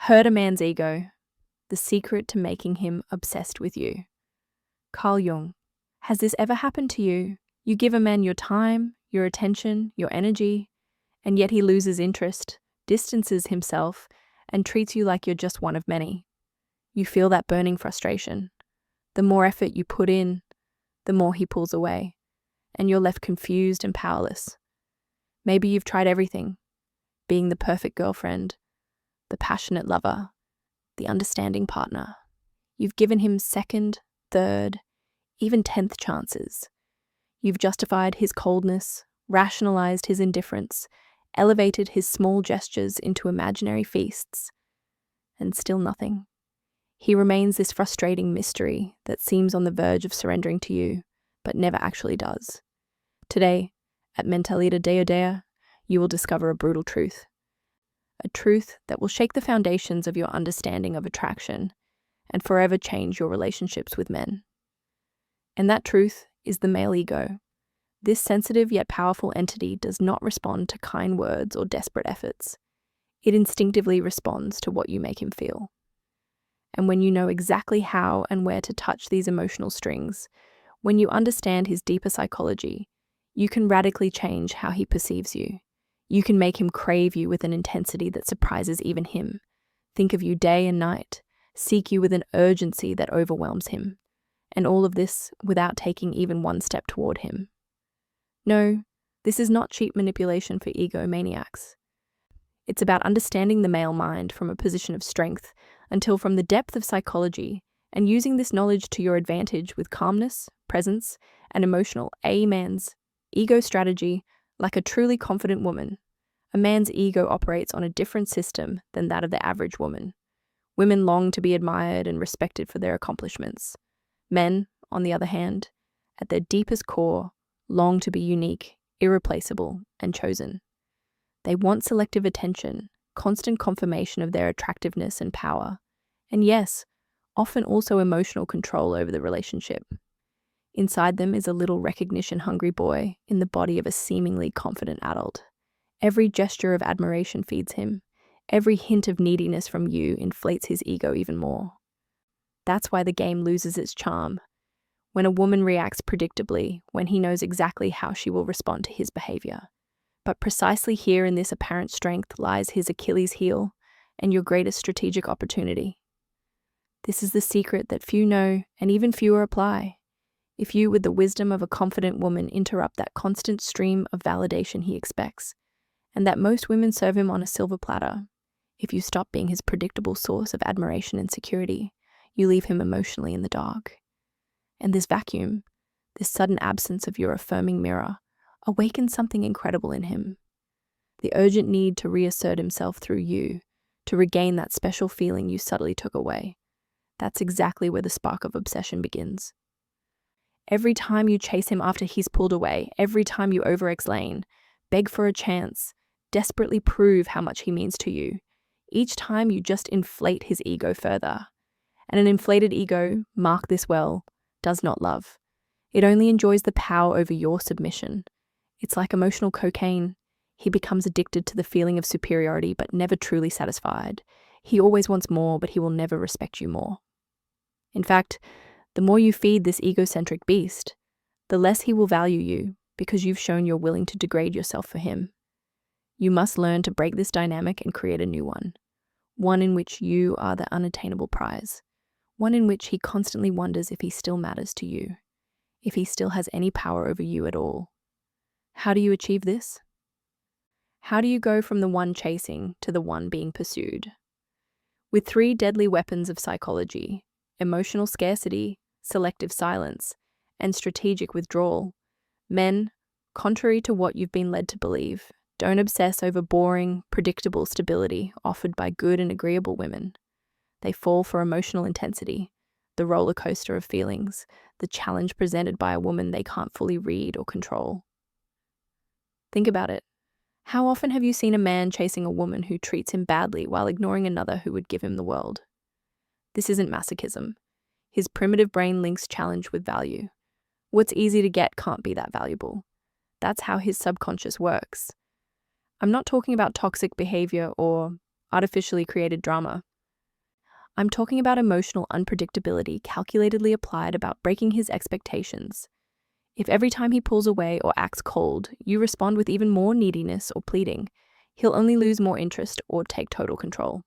Hurt a man's ego, the secret to making him obsessed with you. Carl Jung. Has this ever happened to you? You give a man your time, your attention, your energy, and yet he loses interest, distances himself, and treats you like you're just one of many. You feel that burning frustration. The more effort you put in, the more he pulls away, and you're left confused and powerless. Maybe you've tried everything, being the perfect girlfriend, the passionate lover, the understanding partner. You've given him second, third, even 10th chances. You've justified his coldness, rationalized his indifference, elevated his small gestures into imaginary feasts, and still nothing. He remains this frustrating mystery that seems on the verge of surrendering to you, but never actually does. Today, at Mentalita Deodea, you will discover a brutal truth. A truth that will shake the foundations of your understanding of attraction and forever change your relationships with men. And that truth is the male ego. This sensitive yet powerful entity does not respond to kind words or desperate efforts. It instinctively responds to what you make him feel. And when you know exactly how and where to touch these emotional strings, when you understand his deeper psychology, you can radically change how he perceives you. You can make him crave you with an intensity that surprises even him, think of you day and night, seek you with an urgency that overwhelms him, and all of this without taking even one step toward him. No, this is not cheap manipulation for egomaniacs. It's about understanding the male mind from a position of strength until from the depth of psychology and using this knowledge to your advantage with calmness, presence, and emotional man's ego strategy. Like a truly confident woman, a man's ego operates on a different system than that of the average woman. Women long to be admired and respected for their accomplishments. Men, on the other hand, at their deepest core, long to be unique, irreplaceable, and chosen. They want selective attention, constant confirmation of their attractiveness and power, and yes, often also emotional control over the relationship. Inside them is a little recognition-hungry boy in the body of a seemingly confident adult. Every gesture of admiration feeds him. Every hint of neediness from you inflates his ego even more. That's why the game loses its charm. When a woman reacts predictably, when he knows exactly how she will respond to his behavior. But precisely here in this apparent strength lies his Achilles heel and your greatest strategic opportunity. This is the secret that few know and even fewer apply. If you, with the wisdom of a confident woman, interrupt that constant stream of validation he expects, and that most women serve him on a silver platter, if you stop being his predictable source of admiration and security, you leave him emotionally in the dark. And this vacuum, this sudden absence of your affirming mirror, awakens something incredible in him. The urgent need to reassert himself through you, to regain that special feeling you subtly took away. That's exactly where the spark of obsession begins. Every time you chase him after he's pulled away, every time you over-explain, beg for a chance, desperately prove how much he means to you, each time you just inflate his ego further. And an inflated ego, mark this well, does not love. It only enjoys the power over your submission. It's like emotional cocaine. He becomes addicted to the feeling of superiority but never truly satisfied. He always wants more, but he will never respect you more. In fact, the more you feed this egocentric beast, the less he will value you because you've shown you're willing to degrade yourself for him. You must learn to break this dynamic and create a new one in which you are the unattainable prize, one in which he constantly wonders if he still matters to you, if he still has any power over you at all. How do you achieve this? How do you go from the one chasing to the one being pursued? With 3 deadly weapons of psychology: emotional scarcity, selective silence, and strategic withdrawal, men, contrary to what you've been led to believe, don't obsess over boring, predictable stability offered by good and agreeable women. They fall for emotional intensity, the roller coaster of feelings, the challenge presented by a woman they can't fully read or control. Think about it. How often have you seen a man chasing a woman who treats him badly while ignoring another who would give him the world? This isn't masochism. His primitive brain links challenge with value. What's easy to get can't be that valuable. That's how his subconscious works. I'm not talking about toxic behavior or artificially created drama. I'm talking about emotional unpredictability calculatedly applied about breaking his expectations. If every time he pulls away or acts cold, you respond with even more neediness or pleading, he'll only lose more interest or take total control.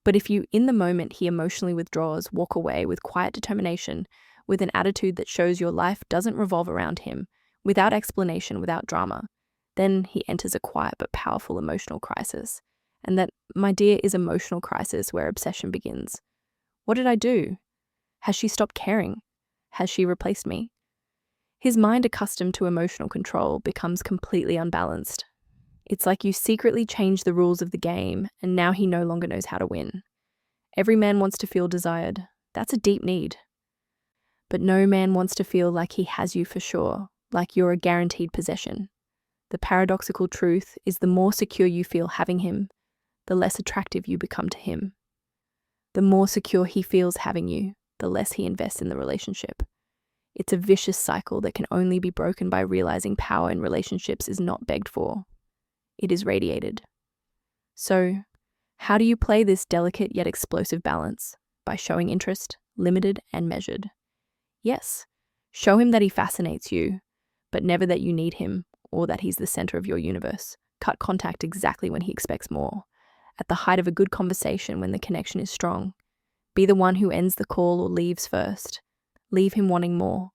But if you, in the moment he emotionally withdraws, walk away with quiet determination, with an attitude that shows your life doesn't revolve around him, without explanation, without drama, then he enters a quiet but powerful emotional crisis. And that, my dear, is emotional crisis where obsession begins. What did I do? Has she stopped caring? Has she replaced me? His mind, accustomed to emotional control, becomes completely unbalanced. It's like you secretly changed the rules of the game, and now he no longer knows how to win. Every man wants to feel desired. That's a deep need. But no man wants to feel like he has you for sure, like you're a guaranteed possession. The paradoxical truth is the more secure you feel having him, the less attractive you become to him. The more secure he feels having you, the less he invests in the relationship. It's a vicious cycle that can only be broken by realizing power in relationships is not begged for. It is radiated. So, how do you play this delicate yet explosive balance? By showing interest, limited and measured. Yes, show him that he fascinates you, but never that you need him or that he's the center of your universe. Cut contact exactly when he expects more. At the height of a good conversation when the connection is strong. Be the one who ends the call or leaves first. Leave him wanting more.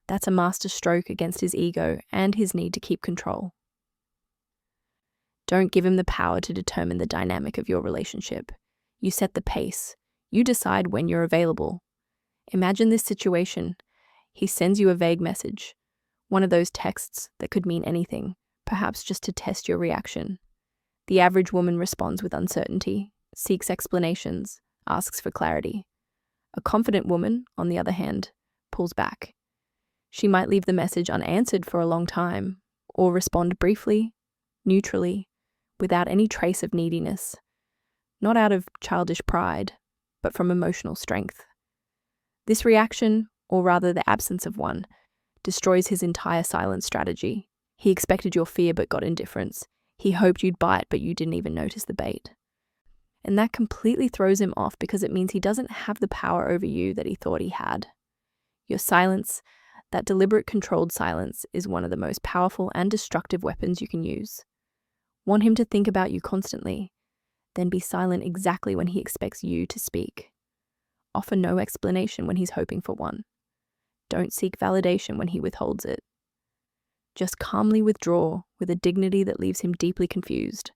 That's a master stroke against his ego and his need to keep control. Don't give him the power to determine the dynamic of your relationship. You set the pace. You decide when you're available. Imagine this situation. He sends you a vague message, one of those texts that could mean anything, perhaps just to test your reaction. The average woman responds with uncertainty, seeks explanations, asks for clarity. A confident woman, on the other hand, pulls back. She might leave the message unanswered for a long time, or respond briefly, neutrally, without any trace of neediness, not out of childish pride, but from emotional strength. This reaction, or rather the absence of one, destroys his entire silence strategy. He expected your fear but got indifference. He hoped you'd bite but you didn't even notice the bait. And that completely throws him off because it means he doesn't have the power over you that he thought he had. Your silence, that deliberate controlled silence, is one of the most powerful and destructive weapons you can use. Want him to think about you constantly, then be silent exactly when he expects you to speak. Offer no explanation when he's hoping for one. Don't seek validation when he withholds it. Just calmly withdraw with a dignity that leaves him deeply confused.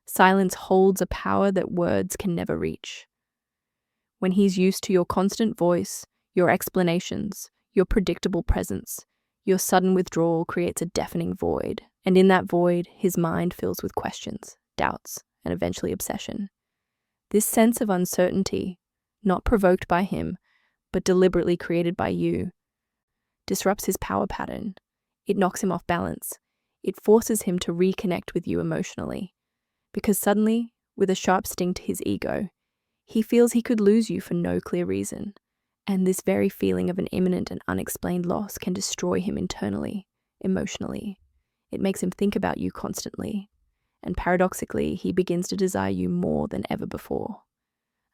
Silence holds a power that words can never reach. When he's used to your constant voice, your explanations, your predictable presence, your sudden withdrawal creates a deafening void, and in that void, his mind fills with questions, doubts, and eventually obsession. This sense of uncertainty, not provoked by him, but deliberately created by you, disrupts his power pattern. It knocks him off balance. It forces him to reconnect with you emotionally. Because suddenly, with a sharp sting to his ego, he feels he could lose you for no clear reason. And this very feeling of an imminent and unexplained loss can destroy him internally, emotionally. It makes him think about you constantly. And paradoxically, he begins to desire you more than ever before.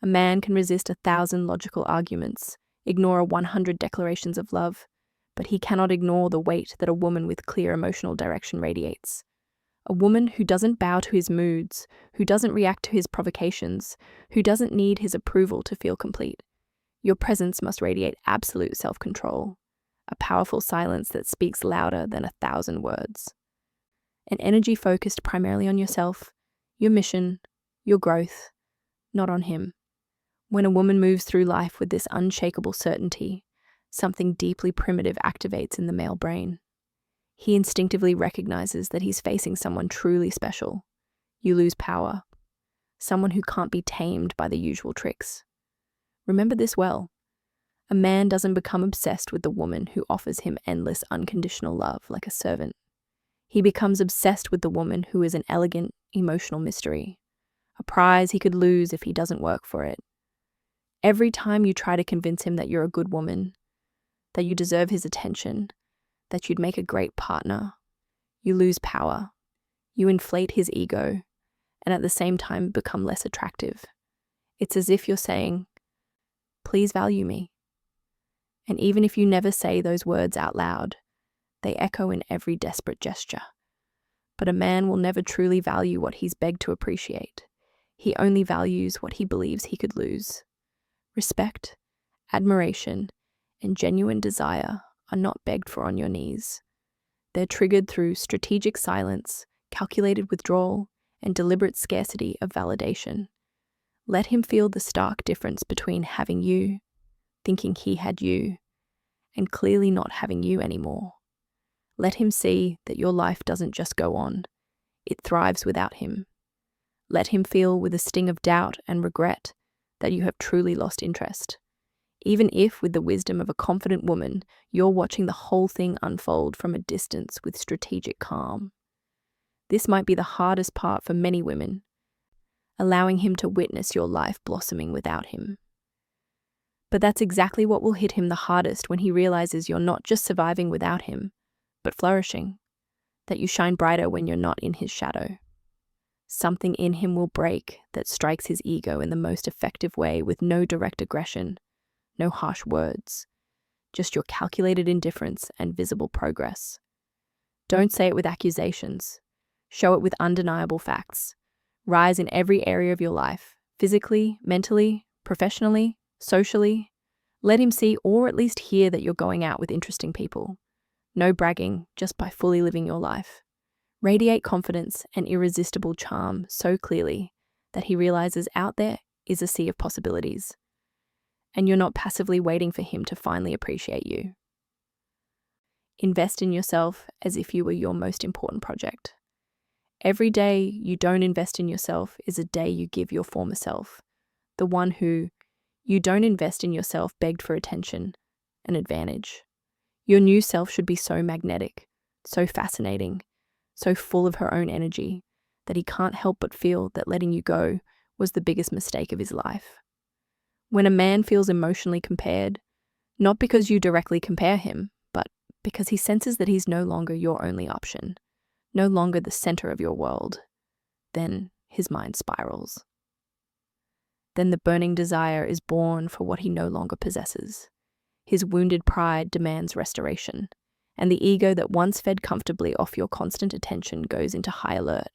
A man can resist 1,000 logical arguments, ignore 100 declarations of love, but he cannot ignore the weight that a woman with clear emotional direction radiates. A woman who doesn't bow to his moods, who doesn't react to his provocations, who doesn't need his approval to feel complete. Your presence must radiate absolute self-control, a powerful silence that speaks louder than 1,000 words. An energy focused primarily on yourself, your mission, your growth, not on him. When a woman moves through life with this unshakable certainty, something deeply primitive activates in the male brain. He instinctively recognizes that he's facing someone truly special. You lose power. Someone who can't be tamed by the usual tricks. Remember this well. A man doesn't become obsessed with the woman who offers him endless unconditional love like a servant. He becomes obsessed with the woman who is an elegant, emotional mystery, a prize he could lose if he doesn't work for it. Every time you try to convince him that you're a good woman, that you deserve his attention, that you'd make a great partner, you lose power. You inflate his ego, and at the same time become less attractive. It's as if you're saying, please value me. And even if you never say those words out loud, they echo in every desperate gesture. But a man will never truly value what he's begged to appreciate. He only values what he believes he could lose. Respect, admiration, and genuine desire are not begged for on your knees. They're triggered through strategic silence, calculated withdrawal, and deliberate scarcity of validation. Let him feel the stark difference between having you, thinking he had you, and clearly not having you anymore. Let him see that your life doesn't just go on, it thrives without him. Let him feel with a sting of doubt and regret that you have truly lost interest. Even if, with the wisdom of a confident woman, you're watching the whole thing unfold from a distance with strategic calm. This might be the hardest part for many women, allowing him to witness your life blossoming without him. But that's exactly what will hit him the hardest when he realizes you're not just surviving without him, but flourishing, that you shine brighter when you're not in his shadow. Something in him will break that strikes his ego in the most effective way, with no direct aggression, no harsh words, just your calculated indifference and visible progress. Don't say it with accusations. Show it with undeniable facts. Rise in every area of your life, physically, mentally, professionally, socially. Let him see or at least hear that you're going out with interesting people. No bragging, just by fully living your life. Radiate confidence and irresistible charm so clearly that he realizes out there is a sea of possibilities, and you're not passively waiting for him to finally appreciate you. Invest in yourself as if you were your most important project. Every day you don't invest in yourself is a day you give your former self, the one who you don't invest in yourself begged for attention, an advantage. Your new self should be so magnetic, so fascinating, so full of her own energy that he can't help but feel that letting you go was the biggest mistake of his life. When a man feels emotionally compared, not because you directly compare him, but because he senses that he's no longer your only option, no longer the center of your world, then his mind spirals. Then the burning desire is born for what he no longer possesses. His wounded pride demands restoration, and the ego that once fed comfortably off your constant attention goes into high alert,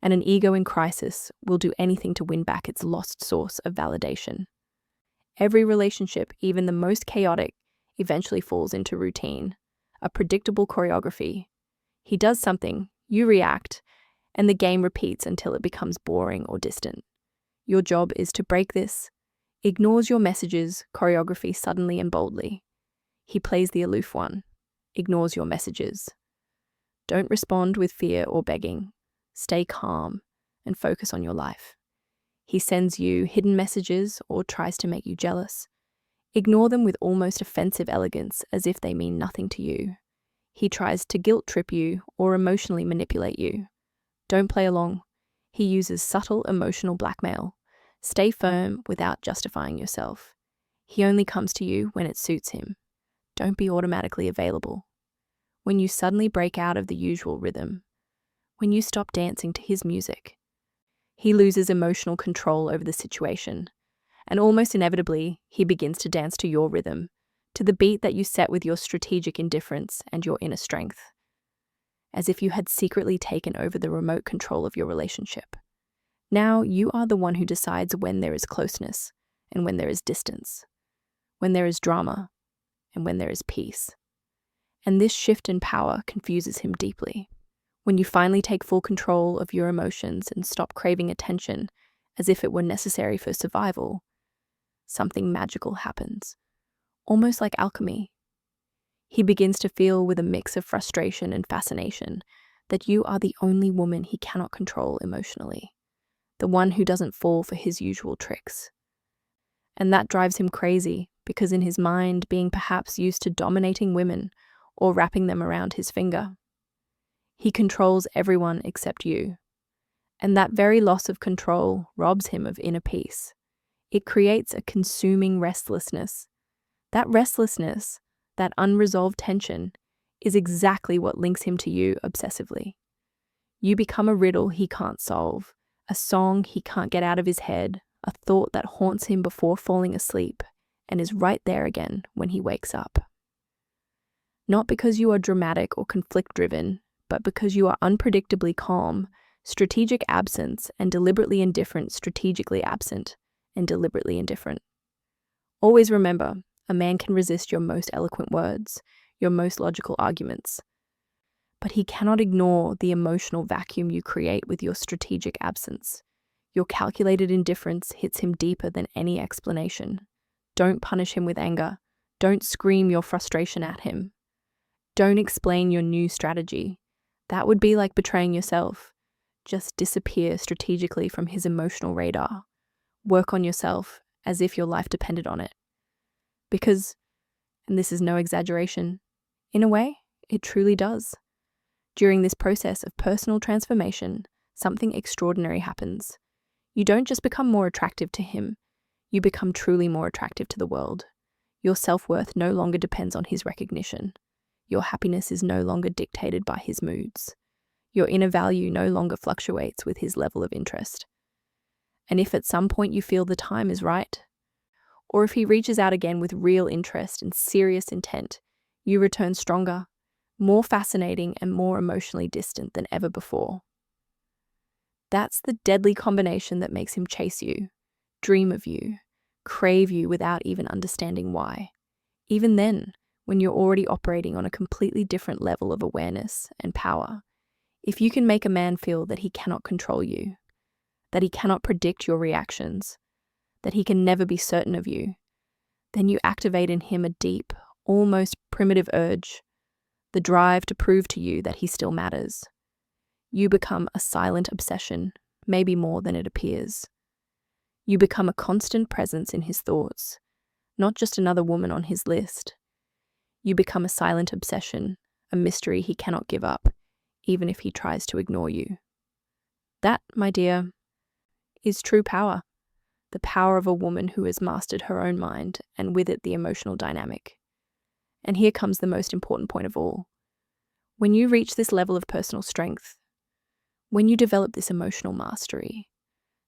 and an ego in crisis will do anything to win back its lost source of validation. Every relationship, even the most chaotic, eventually falls into routine, a predictable choreography. He does something, you react, and the game repeats until it becomes boring or distant. Your job is to break this. Ignores your messages, choreography suddenly and boldly. He plays the aloof one, ignores your messages. Don't respond with fear or begging. Stay calm and focus on your life. He sends you hidden messages or tries to make you jealous. Ignore them with almost offensive elegance, as if they mean nothing to you. He tries to guilt trip you or emotionally manipulate you. Don't play along. He uses subtle emotional blackmail. Stay firm without justifying yourself. He only comes to you when it suits him. Don't be automatically available. When you suddenly break out of the usual rhythm, when you stop dancing to his music, he loses emotional control over the situation, and almost inevitably, he begins to dance to your rhythm, to the beat that you set with your strategic indifference and your inner strength, as if you had secretly taken over the remote control of your relationship. Now you are the one who decides when there is closeness and when there is distance, when there is drama and when there is peace. And this shift in power confuses him deeply. When you finally take full control of your emotions and stop craving attention as if it were necessary for survival, something magical happens, almost like alchemy. He begins to feel with a mix of frustration and fascination that you are the only woman he cannot control emotionally, the one who doesn't fall for his usual tricks. And that drives him crazy because in his mind, being perhaps used to dominating women or wrapping them around his finger, he controls everyone except you. And that very loss of control robs him of inner peace. It creates a consuming restlessness. That restlessness, that unresolved tension, is exactly what links him to you obsessively. You become a riddle he can't solve, a song he can't get out of his head, a thought that haunts him before falling asleep, and is right there again when he wakes up. Not because you are dramatic or conflict-driven, but because you are unpredictably calm, strategic absence, and deliberately indifferent, strategically absent, and deliberately indifferent. Always remember, a man can resist your most eloquent words, your most logical arguments, but he cannot ignore the emotional vacuum you create with your strategic absence. Your calculated indifference hits him deeper than any explanation. Don't punish him with anger. Don't scream your frustration at him. Don't explain your new strategy. That would be like betraying yourself. Just disappear strategically from his emotional radar. Work on yourself as if your life depended on it. Because, and this is no exaggeration, in a way, it truly does. During this process of personal transformation, something extraordinary happens. You don't just become more attractive to him, you become truly more attractive to the world. Your self-worth no longer depends on his recognition. Your happiness is no longer dictated by his moods. Your inner value no longer fluctuates with his level of interest. And if at some point you feel the time is right, or if he reaches out again with real interest and serious intent, you return stronger, more fascinating, and more emotionally distant than ever before. That's the deadly combination that makes him chase you, dream of you, crave you without even understanding why. Even then, when you're already operating on a completely different level of awareness and power, if you can make a man feel that he cannot control you, that he cannot predict your reactions, that he can never be certain of you, then you activate in him a deep, almost primitive urge, the drive to prove to you that he still matters. You become a silent obsession, maybe more than it appears. You become a constant presence in his thoughts, not just another woman on his list. You become a silent obsession, a mystery he cannot give up, even if he tries to ignore you. That, my dear, is true power. The power of a woman who has mastered her own mind, and with it the emotional dynamic. And here comes the most important point of all. When you reach this level of personal strength, when you develop this emotional mastery,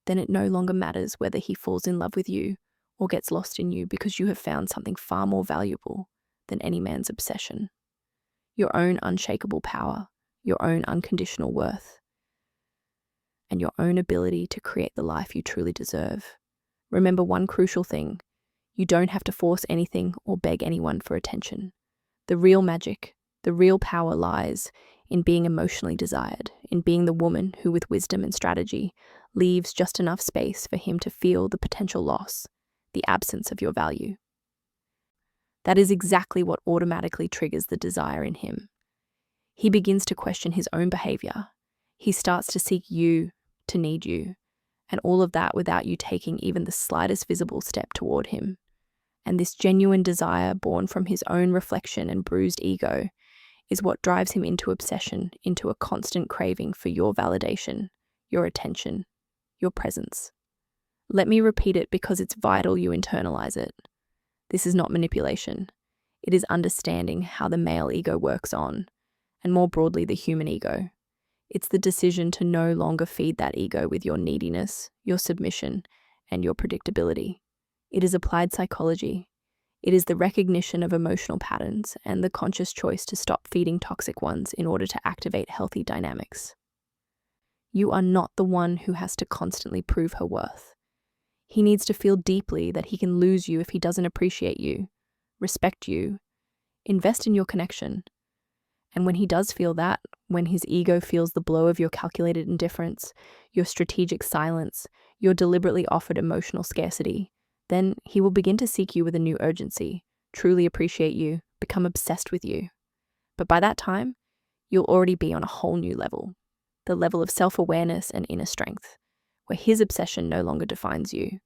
then it no longer matters whether he falls in love with you or gets lost in you, because you have found something far more valuable than any man's obsession. Your own unshakable power, your own unconditional worth, and your own ability to create the life you truly deserve. Remember one crucial thing: you don't have to force anything or beg anyone for attention. The real magic, the real power lies in being emotionally desired, in being the woman who, with wisdom and strategy, leaves just enough space for him to feel the potential loss, the absence of your value. That is exactly what automatically triggers the desire in him. He begins to question his own behavior. He starts to seek you, to need you, and all of that without you taking even the slightest visible step toward him. And this genuine desire, born from his own reflection and bruised ego, is what drives him into obsession, into a constant craving for your validation, your attention, your presence. Let me repeat it because it's vital you internalize it. This is not manipulation. It is understanding how the male ego works on, and more broadly, the human ego. It's the decision to no longer feed that ego with your neediness, your submission, and your predictability. It is applied psychology. It is the recognition of emotional patterns and the conscious choice to stop feeding toxic ones in order to activate healthy dynamics. You are not the one who has to constantly prove her worth. He needs to feel deeply that he can lose you if he doesn't appreciate you, respect you, invest in your connection. And when he does feel that, when his ego feels the blow of your calculated indifference, your strategic silence, your deliberately offered emotional scarcity, then he will begin to seek you with a new urgency, truly appreciate you, become obsessed with you. But by that time, you'll already be on a whole new level, the level of self-awareness and inner strength, where his obsession no longer defines you,